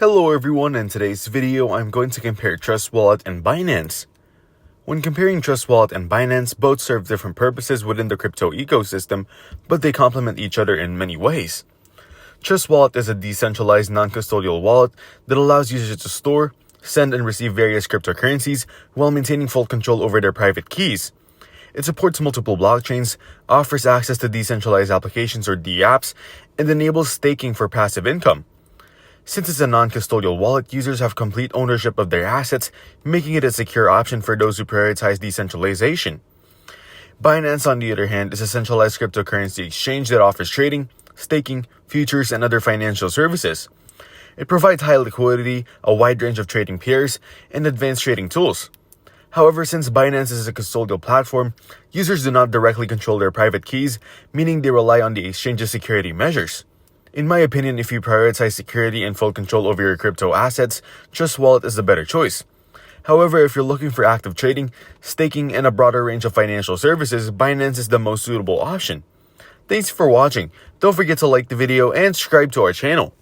Hello everyone, in today's video I'm going to compare Trust Wallet and Binance. When comparing Trust Wallet and Binance, both serve different purposes within the crypto ecosystem, but they complement each other in many ways. Trust Wallet is a decentralized non-custodial wallet that allows users to store, send, and receive various cryptocurrencies while maintaining full control over their private keys. It supports multiple blockchains, offers access to decentralized applications or dApps, and enables staking for passive income. Since it's a non-custodial wallet, users have complete ownership of their assets, making it a secure option for those who prioritize decentralization. Binance, on the other hand, is a centralized cryptocurrency exchange that offers trading, staking, futures, and other financial services. It provides high liquidity, a wide range of trading pairs, and advanced trading tools. However, since Binance is a custodial platform, users do not directly control their private keys, meaning they rely on the exchange's security measures. In my opinion, if you prioritize security and full control over your crypto assets, Trust Wallet is the better choice. However, if you're looking for active trading, staking, and a broader range of financial services, Binance is the most suitable option. Thanks for watching. Don't forget to like the video and subscribe to our channel.